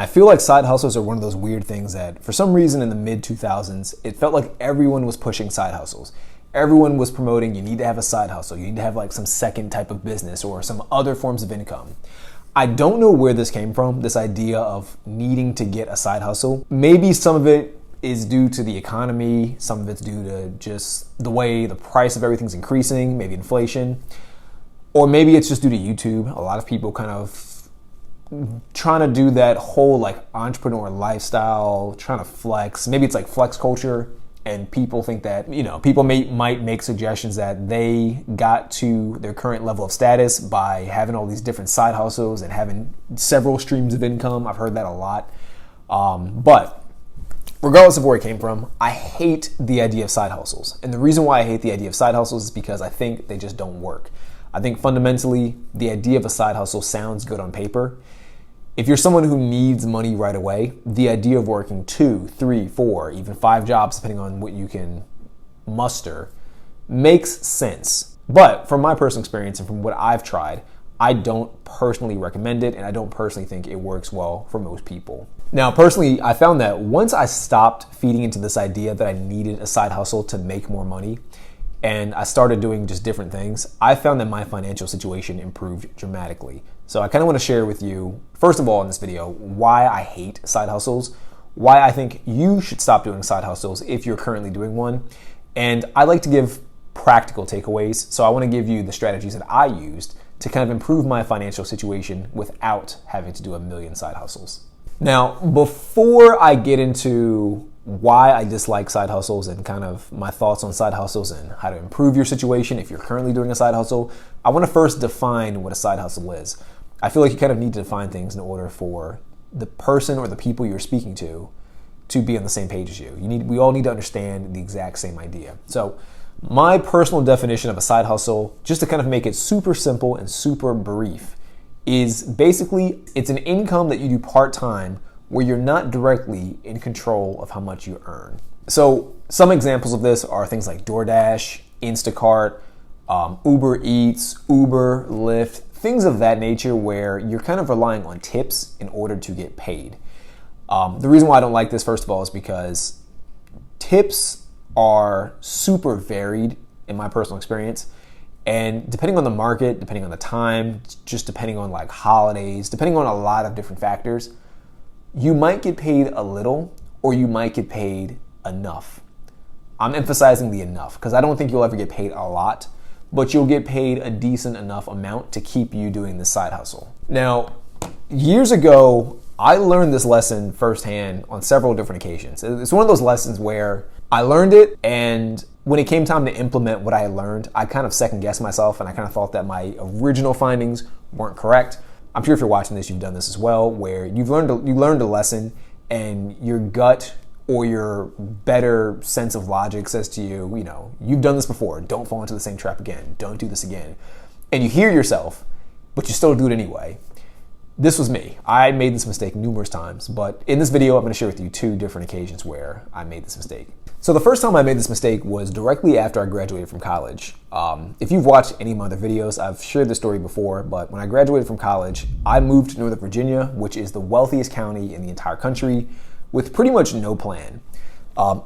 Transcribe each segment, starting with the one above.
I feel like side hustles are one of those weird things that for some reason in the mid 2000s, it felt like everyone was pushing side hustles. Everyone was promoting you need to have a side hustle. You need to have like some second type of business or some other forms of income. I don't know where this came from, this idea of needing to get a side hustle. Maybe some of it is due to the economy. Some of it's due to just the way the price of everything's increasing, maybe inflation. Or maybe it's just due to YouTube. A lot of people kind of trying to do that whole like entrepreneur lifestyle, trying to flex. Maybe it's like flex culture, and people think that, people might make suggestions that they got to their current level of status by having all these different side hustles and having several streams of income. I've heard that a lot. But regardless of where it came from, I hate the idea of side hustles. And the reason why I hate the idea of side hustles is because I think they just don't work. I think fundamentally, the idea of a side hustle sounds good on paper. If you're someone who needs money right away, the idea of working 2, 3, 4, even 5 jobs, depending on what you can muster, makes sense. But from my personal experience and from what I've tried, I don't personally recommend it, and I don't personally think it works well for most people. Now, personally, I found that once I stopped feeding into this idea that I needed a side hustle to make more money, and I started doing just different things, I found that my financial situation improved dramatically. So I kind of want to share with you, first of all in this video, why I hate side hustles, why I think you should stop doing side hustles if you're currently doing one, and I like to give practical takeaways. So I want to give you the strategies that I used to kind of improve my financial situation without having to do a million side hustles. Now, before I get into why I dislike side hustles and kind of my thoughts on side hustles and how to improve your situation if you're currently doing a side hustle, I want to first define what a side hustle is. I feel like you kind of need to define things in order for the person or the people you're speaking to be on the same page as you. We all need to understand the exact same idea. So my personal definition of a side hustle, just to kind of make it super simple and super brief, is basically it's an income that you do part-time where you're not directly in control of how much you earn. So some examples of this are things like DoorDash, Instacart, Uber Eats, Uber, Lyft, things of that nature where you're kind of relying on tips in order to get paid. The reason why I don't like this, first of all, is because tips are super varied in my personal experience. And depending on the market, depending on the time, just depending on like holidays, depending on a lot of different factors, you might get paid a little or you might get paid enough. I'm emphasizing the enough because I don't think you'll ever get paid a lot, but you'll get paid a decent enough amount to keep you doing this side hustle. Now, years ago, I learned this lesson firsthand on several different occasions. It's one of those lessons where I learned it, and when it came time to implement what I had learned, I kind of second-guessed myself, and I kind of thought that my original findings weren't correct. I'm sure if you're watching this, you've done this as well, where you learned a lesson, and your gut or your better sense of logic says to you, you've done this before. Don't fall into the same trap again. Don't do this again. And you hear yourself, but you still do it anyway. This was me. I made this mistake numerous times, but in this video, I'm going to share with you 2 different occasions where I made this mistake. So the first time I made this mistake was directly after I graduated from college. If you've watched any of my other videos, I've shared this story before, but when I graduated from college, I moved to Northern Virginia, which is the wealthiest county in the entire country, with pretty much no plan.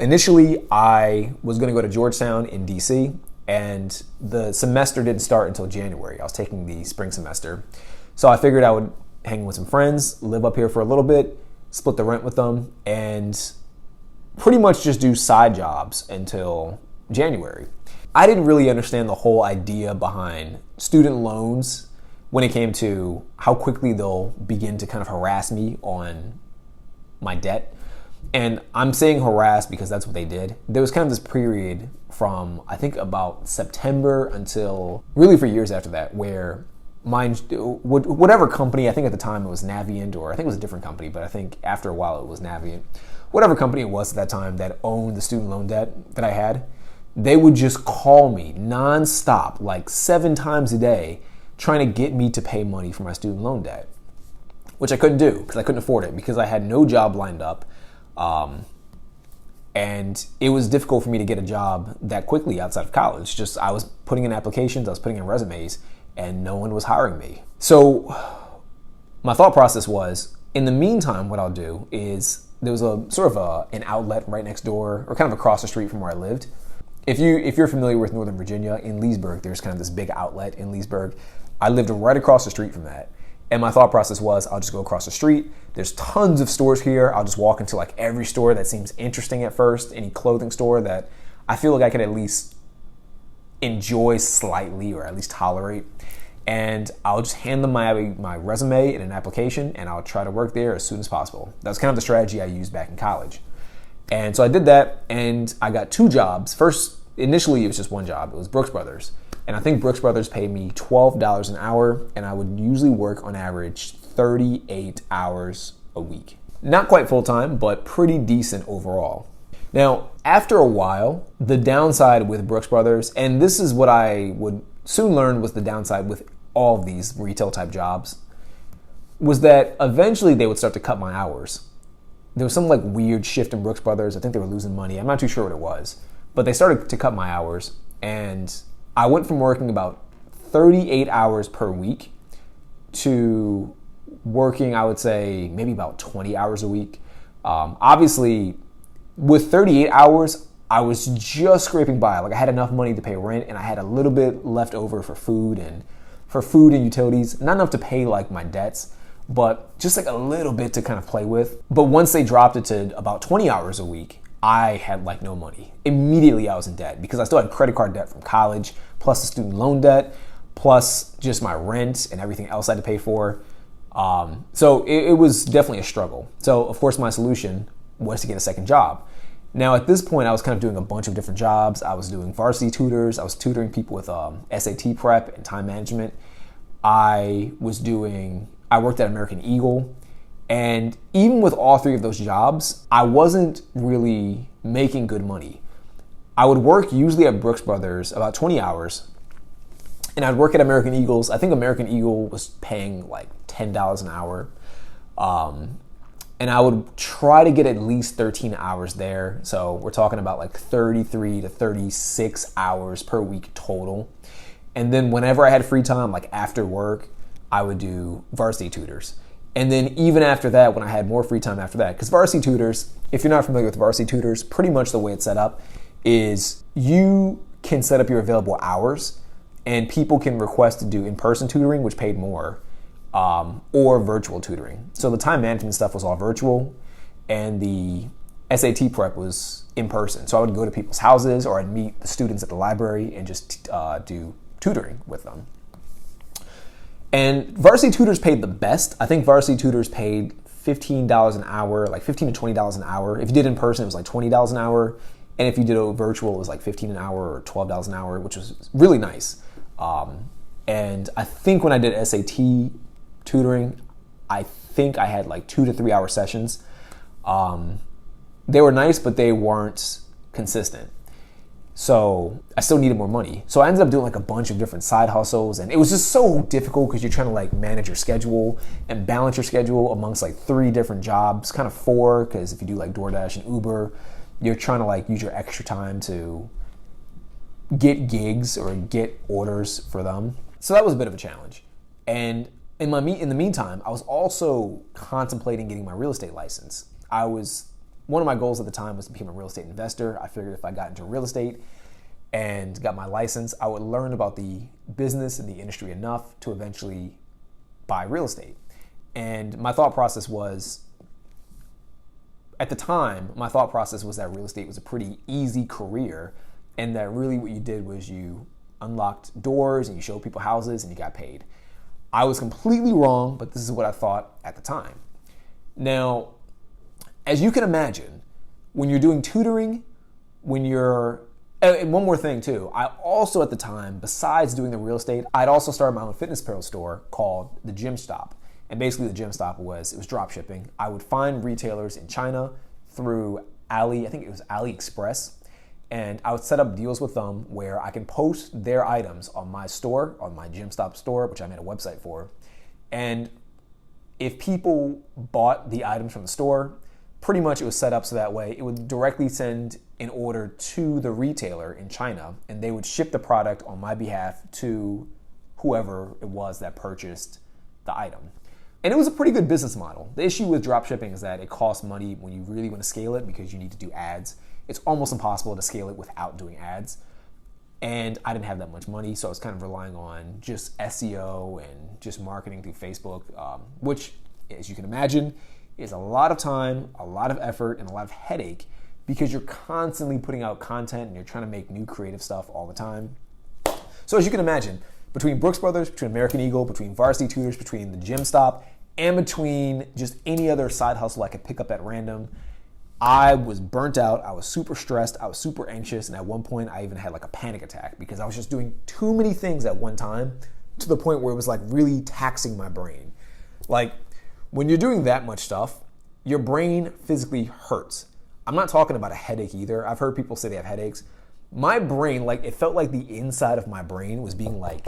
Initially, I was going to go to Georgetown in DC, and the semester didn't start until January. I was taking the spring semester. So I figured I would hang with some friends, live up here for a little bit, split the rent with them, and pretty much just do side jobs until January. I didn't really understand the whole idea behind student loans when it came to how quickly they'll begin to kind of harass me on my debt. And I'm saying harass because that's what they did. There was kind of this period from, I think, about September until really for years after that, where whatever company, I think at the time it was Navient, or I think it was a different company, but I think after a while it was Navient. Whatever company it was at that time that owned the student loan debt that I had, they would just call me nonstop, like 7 times a day, trying to get me to pay money for my student loan debt, which I couldn't do because I couldn't afford it because I had no job lined up. And it was difficult for me to get a job that quickly outside of college. Just I was putting in applications, I was putting in resumes, and no one was hiring me. So my thought process was, In the meantime, what I'll do is there was a sort of an outlet right next door, or kind of across the street from where I lived. If you're familiar with Northern Virginia, in Leesburg, there's kind of this big outlet in Leesburg. I lived right across the street from that. And my thought process was, I'll just go across the street. There's tons of stores here. I'll just walk into like every store that seems interesting at first, any clothing store that I feel like I could at least enjoy slightly or at least tolerate. And I'll just hand them my resume and an application, and I'll try to work there as soon as possible. That's kind of the strategy I used back in college. And so I did that, and I got 2 jobs. First, initially it was just one job. It was Brooks Brothers. And I think Brooks Brothers paid me $12 an hour, and I would usually work on average 38 hours a week. Not quite full-time, but pretty decent overall. Now, after a while, the downside with Brooks Brothers, and this is what I would soon learn was the downside with all of these retail type jobs, was that eventually they would start to cut my hours. There was some like weird shift in Brooks Brothers. I think they were losing money. I'm not too sure what it was, but they started to cut my hours, and I went from working about 38 hours per week to working, I would say, maybe about 20 hours a week. Obviously, with 38 hours, I was just scraping by. Like I had enough money to pay rent, and I had a little bit left over for food and utilities. Not enough to pay like my debts, but just like a little bit to kind of play with. But once they dropped it to about 20 hours a week, I had like no money. Immediately I was in debt because I still had credit card debt from college, plus the student loan debt, plus just my rent and everything else I had to pay for. So it was definitely a struggle. So of course my solution was to get a second job. Now at this point I was kind of doing a bunch of different jobs. I was doing varsity tutors. I was tutoring people with SAT prep and time management. I worked at American Eagle. And even with all 3 of those jobs, I wasn't really making good money. I would work usually at Brooks Brothers about 20 hours, and I'd work at American Eagles. I think American Eagle was paying like $10 an hour. And I would try to get at least 13 hours there. So we're talking about like 33 to 36 hours per week total. And then whenever I had free time, like after work, I would do varsity tutors. And then even after that, when I had more free time after that, because varsity tutors, if you're not familiar with varsity tutors, pretty much the way it's set up is you can set up your available hours, and people can request to do in-person tutoring, which paid more, or virtual tutoring. So the time management stuff was all virtual, and the SAT prep was in person. So I would go to people's houses, or I'd meet the students at the library and just do tutoring with them. And varsity tutors paid the best. I think varsity tutors paid $15 an hour, like $15 to $20 an hour. If you did in person, it was like $20 an hour. And if you did a virtual, it was like $15 an hour or $12 an hour, which was really nice. And I think when I did SAT tutoring, I think I had like 2 to 3 hour sessions. They were nice, but they weren't consistent. So I still needed more money. So I ended up doing like a bunch of different side hustles, and it was just so difficult because you're trying to like manage your schedule and balance your schedule amongst like 3 different jobs, kind of 4, because if you do like DoorDash and Uber, you're trying to like use your extra time to get gigs or get orders for them. So that was a bit of a challenge. And in the meantime, I was also contemplating getting my real estate license. One of my goals at the time was to become a real estate investor. I figured if I got into real estate and got my license, I would learn about the business and the industry enough to eventually buy real estate. And my thought process was, at the time, that real estate was a pretty easy career, and that really what you did was you unlocked doors and you showed people houses and you got paid. I was completely wrong, but this is what I thought at the time. Now, as you can imagine, when you're doing tutoring, and one more thing too, I also at the time, besides doing the real estate, I'd also started my own fitness apparel store called the Gym Stop. And basically the Gym Stop was drop shipping. I would find retailers in China through AliExpress, and I would set up deals with them where I can post their items on my store, on my Gym Stop store, which I made a website for. And if people bought the items from the store, pretty much it was set up so that way it would directly send an order to the retailer in China, and they would ship the product on my behalf to whoever it was that purchased the item. And it was a pretty good business model. The issue with dropshipping is that it costs money when you really want to scale it because you need to do ads. It's almost impossible to scale it without doing ads. And I didn't have that much money, so I was kind of relying on just SEO and just marketing through Facebook, which, as you can imagine, is a lot of time, a lot of effort, and a lot of headache because you're constantly putting out content and you're trying to make new creative stuff all the time. So as you can imagine, between Brooks Brothers, between American Eagle, between Varsity Tutors, between the Gym Stop, and between just any other side hustle I could pick up at random, I was burnt out, I was super stressed, I was super anxious, and at one point I even had like a panic attack because I was just doing too many things at one time to the point where it was like really taxing my brain. Like when you're doing that much stuff, your brain physically hurts. I'm not talking about a headache either. I've heard people say they have headaches. My brain, like it felt like the inside of my brain was being like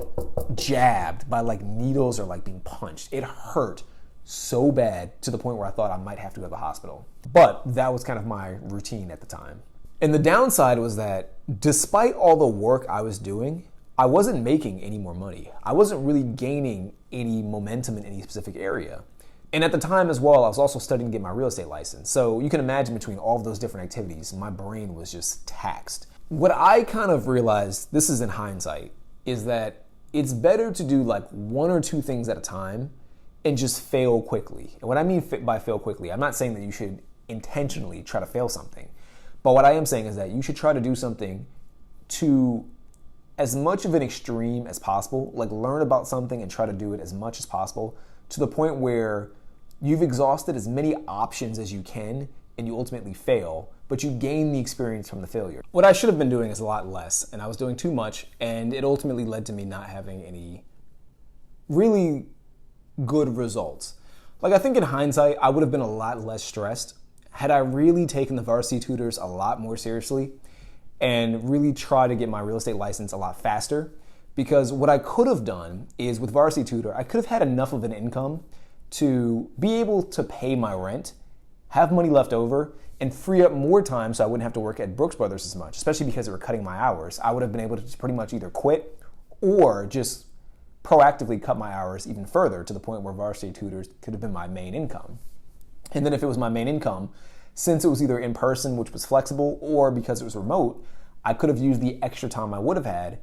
jabbed by like needles or like being punched. It hurt so bad to the point where I thought I might have to go to the hospital. But that was kind of my routine at the time. And the downside was that despite all the work I was doing, I wasn't making any more money. I wasn't really gaining any momentum in any specific area. And at the time as well, I was also studying to get my real estate license. So you can imagine between all of those different activities, my brain was just taxed. What I kind of realized, this is in hindsight, is that it's better to do like one or two things at a time and just fail quickly. And what I mean by fail quickly, I'm not saying that you should intentionally try to fail something. But what I am saying is that you should try to do something to as much of an extreme as possible, like learn about something and try to do it as much as possible to the point where you've exhausted as many options as you can and you ultimately fail, but you gain the experience from the failure. What I should have been doing is a lot less, and I was doing too much, and it ultimately led to me not having any really good results. Like I think in hindsight, I would have been a lot less stressed had I really taken the Varsity Tutors a lot more seriously and really tried to get my real estate license a lot faster. Because what I could have done is with Varsity Tutor, I could have had enough of an income to be able to pay my rent, have money left over, and free up more time so I wouldn't have to work at Brooks Brothers as much, especially because they were cutting my hours. I would have been able to pretty much either quit or just proactively cut my hours even further to the point where Varsity Tutors could have been my main income. And then if it was my main income, since it was either in person, which was flexible, or because it was remote, I could have used the extra time I would have had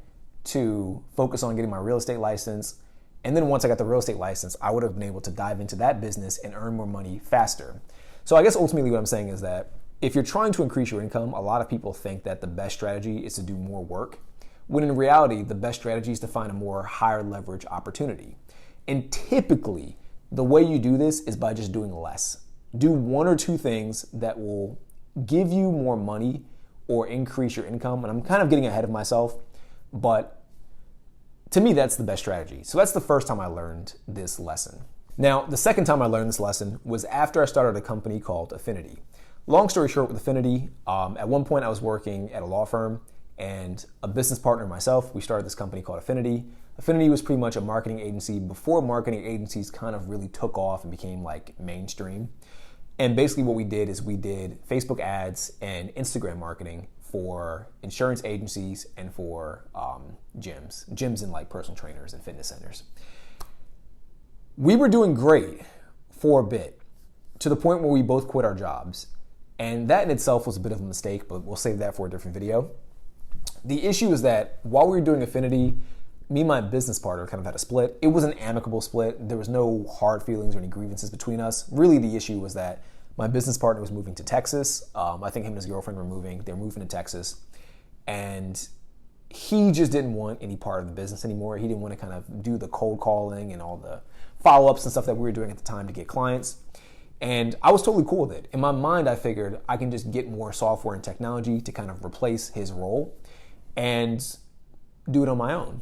to focus on getting my real estate license. And then once I got the real estate license, I would have been able to dive into that business and earn more money faster. So I guess ultimately what I'm saying is that if you're trying to increase your income, a lot of people think that the best strategy is to do more work, when in reality, the best strategy is to find a more higher leverage opportunity. And typically, the way you do this is by just doing less. Do one or two things that will give you more money or increase your income. And I'm kind of getting ahead of myself, but to me, that's the best strategy. So that's the first time I learned this lesson. Now, the second time I learned this lesson was after I started a company called Affinity. Long story short with Affinity, at one point I was working at a law firm and a business partner myself, we started this company called Affinity. Affinity was pretty much a marketing agency before marketing agencies kind of really took off and became like mainstream. And basically what we did is we did Facebook ads and Instagram marketing for insurance agencies and for gyms and like personal trainers and fitness centers. We were doing great for a bit to the point where we both quit our jobs. And that in itself was a bit of a mistake, but we'll save that for a different video. The issue is that while we were doing Affinity, me and my business partner kind of had a split. It was an amicable split. There was no hard feelings or any grievances between us. Really, the issue was that my business partner was moving to Texas. I think him and his girlfriend were moving. They're moving to Texas. And he just didn't want any part of the business anymore. He didn't want to kind of do the cold calling and all the follow-ups and stuff that we were doing at the time to get clients. And I was totally cool with it. In my mind, I figured I can just get more software and technology to kind of replace his role and do it on my own.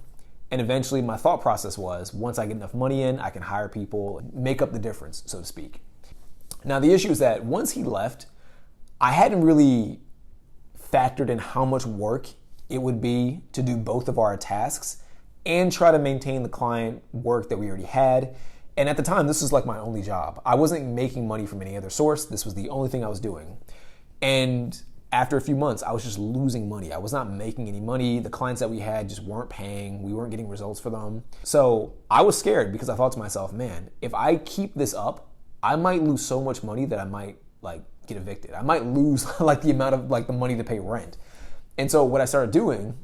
And eventually my thought process was, once I get enough money in, I can hire people and make up the difference, so to speak. Now the issue is that once he left, I hadn't really factored in how much work it would be to do both of our tasks and try to maintain the client work that we already had. And at the time, this was like my only job. I wasn't making money from any other source. This was the only thing I was doing. And after a few months, I was just losing money. I was not making any money. The clients that we had just weren't paying. We weren't getting results for them. So I was scared because I thought to myself, man, if I keep this up, I might lose so much money that I might like get evicted. I might lose like the amount of like the money to pay rent. And so what I started doing,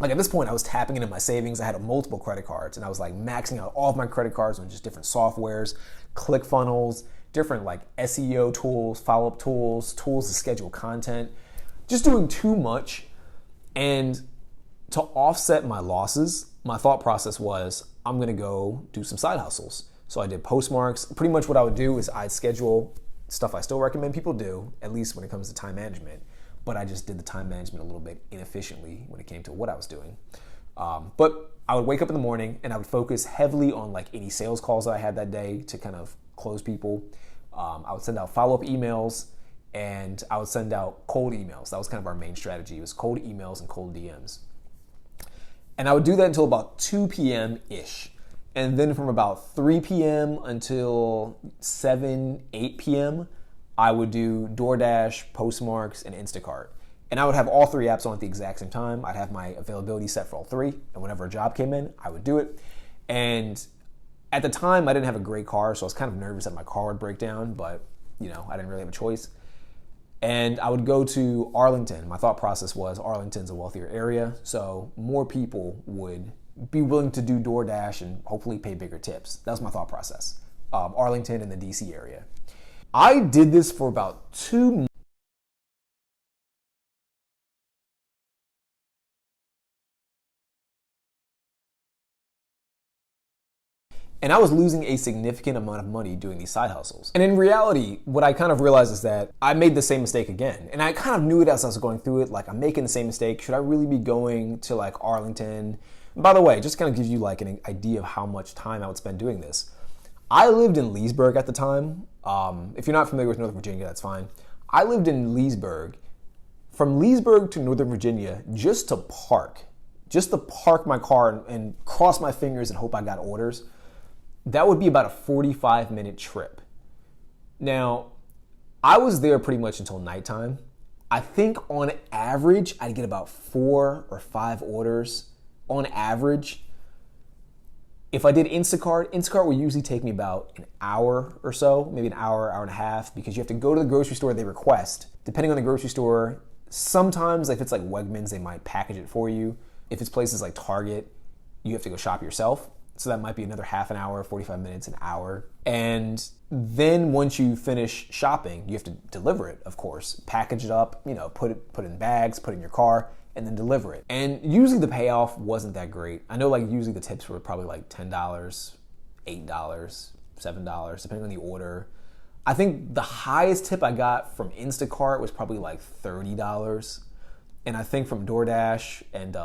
like at this point I was tapping into my savings. I had multiple credit cards and I was like maxing out all of my credit cards on just different softwares, ClickFunnels, different like SEO tools, follow-up tools, tools to schedule content, just doing too much. And to offset my losses, my thought process was I'm gonna go do some side hustles. So I did postmarks. Pretty much what I would do is I'd schedule stuff I still recommend people do, at least when it comes to time management. But I just did the time management a little bit inefficiently when it came to what I was doing. But I would wake up in the morning and I would focus heavily on like any sales calls that I had that day to kind of close people. I would send out follow-up emails and I would send out cold emails. That was kind of our main strategy. It was cold emails and cold DMs. And I would do that until about 2 p.m.-ish. And then from about 3 p.m. until 7, 8 p.m., I would do DoorDash, Postmarks, and Instacart. And I would have all three apps on at the exact same time. I'd have my availability set for all three. And whenever a job came in, I would do it. And at the time, I didn't have a great car, so I was kind of nervous that my car would break down, but you know, I didn't really have a choice. And I would go to Arlington. My thought process was Arlington's a wealthier area, so more people would be willing to do DoorDash and hopefully pay bigger tips. That was my thought process. Arlington and the DC area. I did this for about 2 months. And I was losing a significant amount of money doing these side hustles. And in reality, what I kind of realized is that I made the same mistake again. And I kind of knew it as I was going through it, like I'm making the same mistake. Should I really be going to like Arlington? And by the way, just kind of gives you like an idea of how much time I would spend doing this. I lived in Leesburg at the time. If you're not familiar with Northern Virginia, that's fine. I lived in Leesburg. From Leesburg to Northern Virginia, just to park my car and cross my fingers and hope I got orders, that would be about a 45-minute trip. Now, I was there pretty much until nighttime. I think on average, I'd get about 4 or 5 orders on average. If I did Instacart would usually take me about an hour or so, maybe an hour, hour and a half, because you have to go to the grocery store they request. Depending on the grocery store, sometimes if it's like Wegmans, they might package it for you. If it's places like Target, you have to go shop yourself. So that might be another half an hour, 45 minutes, an hour. And then once you finish shopping, you have to deliver it, of course. Package it up, put it in bags, put it in your car, and then deliver it. And usually the payoff wasn't that great. I know like usually the tips were probably like $10, $8, $7, depending on the order. I think the highest tip I got from Instacart was probably like $30. And I think from DoorDash and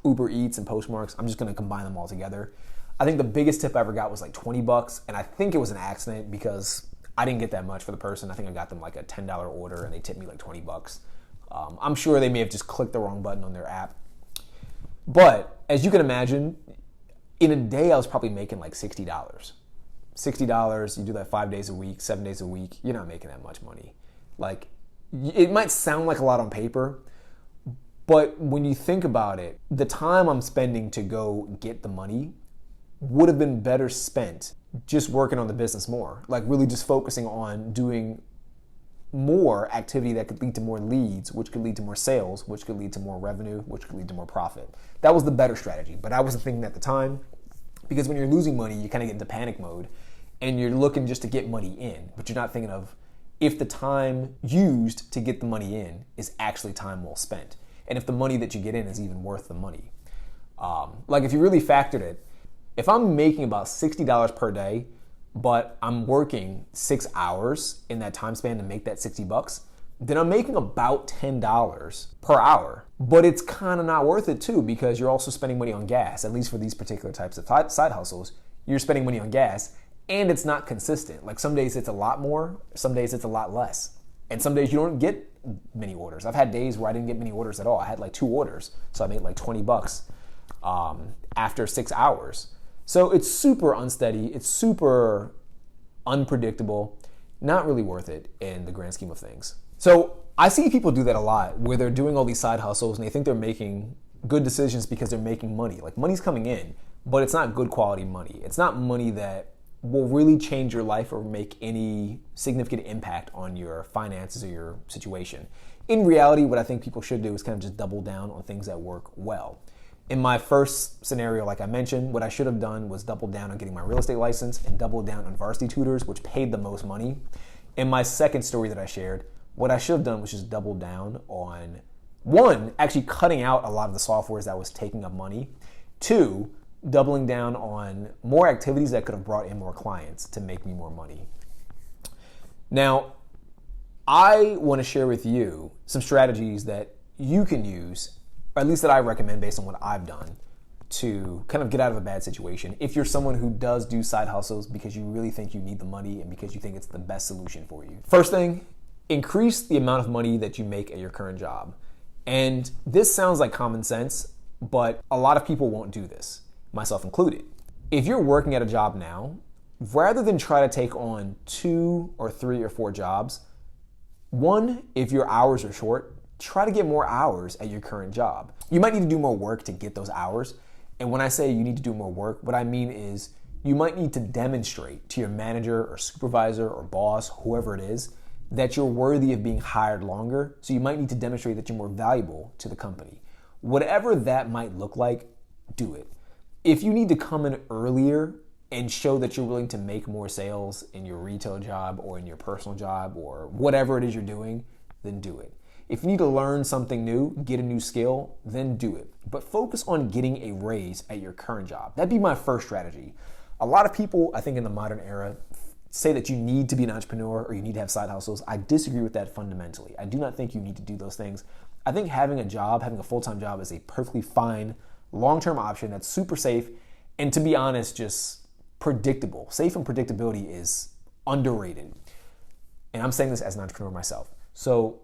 Uber Eats and Postmarks, I'm just gonna combine them all together. I think the biggest tip I ever got was like $20, and I think it was an accident because I didn't get that much for the person. I think I got them like a $10 order and they tipped me like $20. I'm sure they may have just clicked the wrong button on their app. But as you can imagine, in a day I was probably making like $60. $60, you do that 5 days a week, 7 days a week, you're not making that much money. Like, it might sound like a lot on paper, but when you think about it, the time I'm spending to go get the money would have been better spent just working on the business more. Like really just focusing on doing more activity that could lead to more leads, which could lead to more sales, which could lead to more revenue, which could lead to more profit. That was the better strategy, but I wasn't thinking at the time, because when you're losing money, you kind of get into panic mode and you're looking just to get money in, but you're not thinking of if the time used to get the money in is actually time well spent, and if the money that you get in is even worth the money. Like if you really factored it, if I'm making about $60 per day, but I'm working 6 hours in that time span to make that $60, then I'm making about $10 per hour. But it's kind of not worth it too, because you're also spending money on gas. At least for these particular types of side hustles, you're spending money on gas, and it's not consistent. Like some days it's a lot more, some days it's a lot less. And some days you don't get many orders. I've had days where I didn't get many orders at all. I had like 2 orders, so I made like $20 after 6 hours. So it's super unsteady, it's super unpredictable, not really worth it in the grand scheme of things. So I see people do that a lot where they're doing all these side hustles and they think they're making good decisions because they're making money. Like money's coming in, but it's not good quality money. It's not money that will really change your life or make any significant impact on your finances or your situation. In reality, what I think people should do is kind of just double down on things that work well. In my first scenario, like I mentioned, what I should have done was double down on getting my real estate license and double down on varsity tutors, which paid the most money. In my second story that I shared, what I should have done was just double down on, one, actually cutting out a lot of the softwares that was taking up money. Two, doubling down on more activities that could have brought in more clients to make me more money. Now, I want to share with you some strategies that you can use, or at least that I recommend based on what I've done, to kind of get out of a bad situation. If you're someone who does do side hustles because you really think you need the money and because you think it's the best solution for you. First thing, increase the amount of money that you make at your current job. And this sounds like common sense, but a lot of people won't do this, myself included. If you're working at a job now, rather than try to take on 2 or 3 or 4 jobs, one, if your hours are short, try to get more hours at your current job. You might need to do more work to get those hours. And when I say you need to do more work, what I mean is you might need to demonstrate to your manager or supervisor or boss, whoever it is, that you're worthy of being hired longer. So you might need to demonstrate that you're more valuable to the company. Whatever that might look like, do it. If you need to come in earlier and show that you're willing to make more sales in your retail job or in your personal job or whatever it is you're doing, then do it. If you need to learn something new, get a new skill, then do it. But focus on getting a raise at your current job. That'd be my first strategy. A lot of people, I think in the modern era, say that you need to be an entrepreneur or you need to have side hustles. I disagree with that fundamentally. I do not think you need to do those things. I think having a job, having a full-time job is a perfectly fine long-term option that's super safe and, to be honest, just predictable. Safe and predictability is underrated. And I'm saying this as an entrepreneur myself. So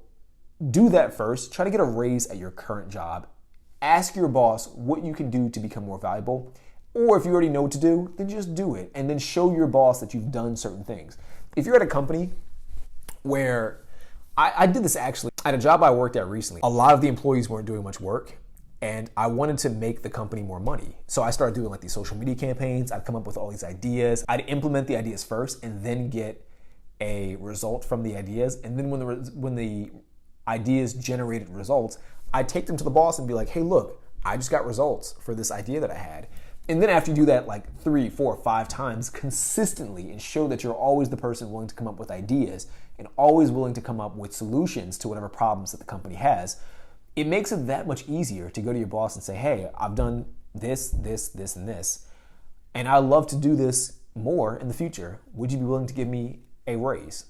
do that first. Try to get a raise at your current job. Ask your boss what you can do to become more valuable. Or if you already know what to do, then just do it. And then show your boss that you've done certain things. If you're at a company where, I did this actually at a job I worked at recently, a lot of the employees weren't doing much work. And I wanted to make the company more money. So I started doing like these social media campaigns. I'd come up with all these ideas. I'd implement the ideas first and then get a result from the ideas. And then when the ideas generated results, I'd take them to the boss and be like, hey, look, I just got results for this idea that I had. And then after you do that like 3, 4, 5 times consistently and show that you're always the person willing to come up with ideas and always willing to come up with solutions to whatever problems that the company has, it makes it that much easier to go to your boss and say, hey, I've done this, this, this, and this, and I'd love to do this more in the future. Would you be willing to give me a raise?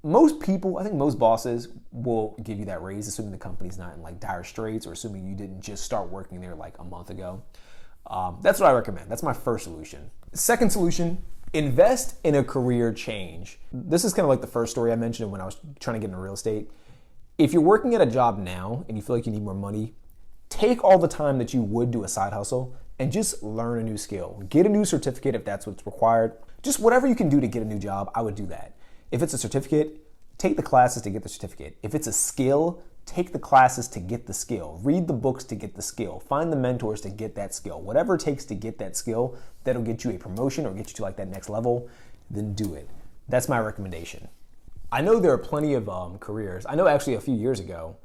Most people, I think most bosses will give you that raise, assuming the company's not in like dire straits or assuming you didn't just start working there like a month ago. That's what I recommend. That's my first solution. Second solution, invest in a career change. This is kind of like the first story I mentioned when I was trying to get into real estate. If you're working at a job now and you feel like you need more money, take all the time that you would do a side hustle and just learn a new skill. Get a new certificate if that's what's required. Just whatever you can do to get a new job, I would do that. If it's a certificate, take the classes to get the certificate. If it's a skill, take the classes to get the skill. Read the books to get the skill. Find the mentors to get that skill. Whatever it takes to get that skill that'll get you a promotion or get you to like that next level, then do it. That's my recommendation. I know there are plenty of careers. I know actually a few years ago,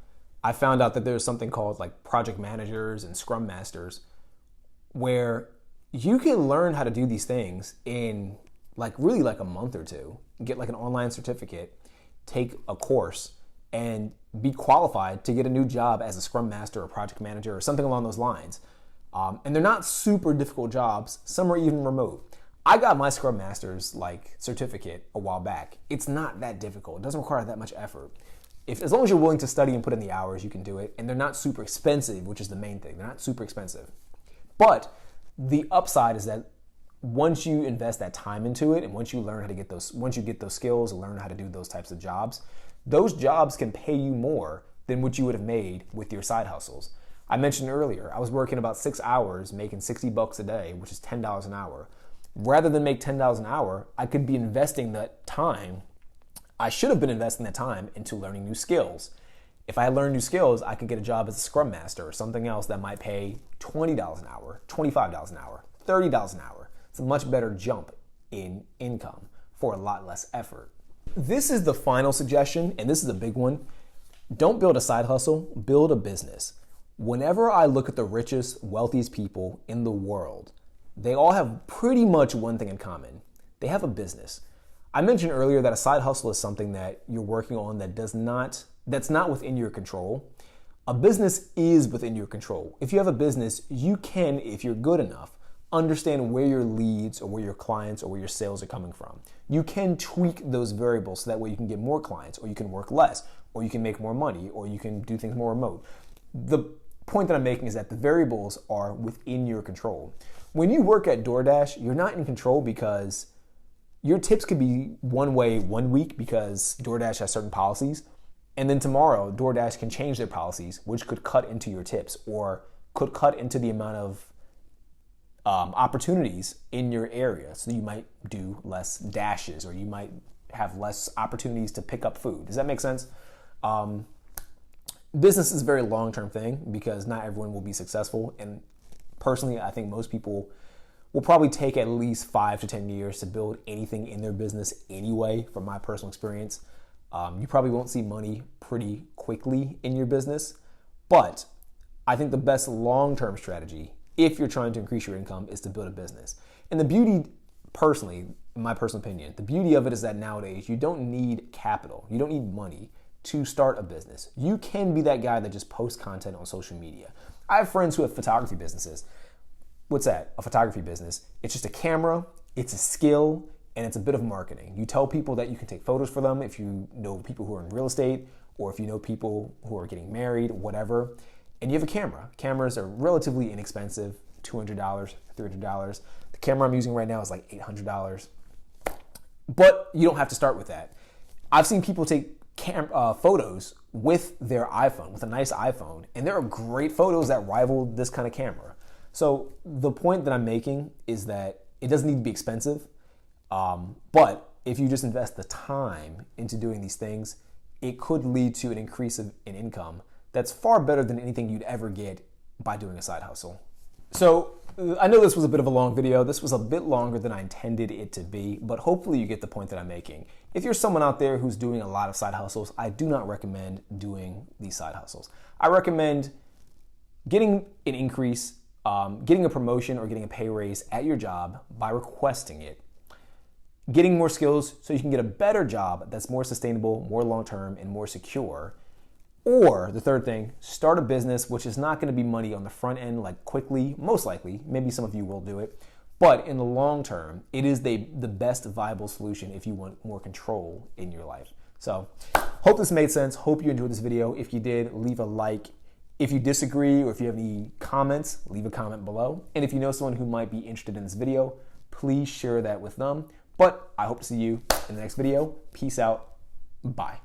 I found out that there's something called like project managers and scrum masters where you can learn how to do these things in like really like a month or two, get like an online certificate, take a course, and be qualified to get a new job as a scrum master or project manager or something along those lines. And they're not super difficult jobs. Some are even remote. I got my Scrum Master's like certificate a while back. It's not that difficult. It doesn't require that much effort. As long as you're willing to study and put in the hours, you can do it. And they're not super expensive, which is the main thing. They're not super expensive. But the upside is that once you invest that time into it and once you learn how to get once you get those skills and learn how to do those types of jobs, those jobs can pay you more than what you would have made with your side hustles. I mentioned earlier, I was working about 6 hours, making $60 a day, which is $10 an hour. Rather than make $10 an hour, I could be investing that time I should have been investing that time into learning new skills. If I had learned new skills, I could get a job as a scrum master or something else that might pay $20 an hour, $25 an hour, $30 an hour. It's a much better jump in income for a lot less effort. This is the final suggestion, and this is a big one. Don't build a side hustle, build a business. Whenever I look at the richest, wealthiest people in the world, they all have pretty much one thing in common. They have a business. I mentioned earlier that a side hustle is something that you're working on that's not within your control. A business is within your control. If you have a business, you can, if you're good enough, understand where your leads or where your clients or where your sales are coming from. You can tweak those variables so that way you can get more clients, or you can work less, or you can make more money, or you can do things more remote. The point that I'm making is that the variables are within your control. When you work at DoorDash, you're not in control because your tips could be one way one week because DoorDash has certain policies, and then tomorrow DoorDash can change their policies, which could cut into your tips or could cut into the amount of opportunities in your area. So you might do less dashes, or you might have less opportunities to pick up food. Does that make sense? Business is a very long-term thing because not everyone will be successful. And personally, I think most people will probably take at least 5 to 10 years to build anything in their business anyway, from my personal experience. You probably won't see money pretty quickly in your business, but I think the best long-term strategy, if you're trying to increase your income, is to build a business. And the beauty, personally, in my personal opinion, the beauty of it is that nowadays you don't need capital. You don't need money to start a business. You can be that guy that just posts content on social media. I have friends who have photography businesses. What's that? A photography business. It's just a camera, it's a skill, and it's a bit of marketing. You tell people that you can take photos for them if you know people who are in real estate, or if you know people who are getting married, whatever. And you have a camera. Cameras are relatively inexpensive, $200, $300. The camera I'm using right now is like $800. But you don't have to start with that. I've seen people take photos with their iPhone, with a nice iPhone, and there are great photos that rival this kind of camera. So the point that I'm making is that it doesn't need to be expensive, but if you just invest the time into doing these things, it could lead to an increase in income that's far better than anything you'd ever get by doing a side hustle. So I know this was a bit of a long video. This was a bit longer than I intended it to be, but hopefully you get the point that I'm making. If you're someone out there who's doing a lot of side hustles, I do not recommend doing these side hustles. I recommend getting an increase, getting a promotion or getting a pay raise at your job by requesting it. Getting more skills so you can get a better job that's more sustainable, more long-term, and more secure. Or the third thing, start a business which is not going to be money on the front end like quickly, most likely. Maybe some of you will do it. But in the long term, it is the best viable solution if you want more control in your life. So hope this made sense. Hope you enjoyed this video. If you did, leave a like. If you disagree or if you have any comments, leave a comment below. And if you know someone who might be interested in this video, please share that with them. But I hope to see you in the next video. Peace out. Bye.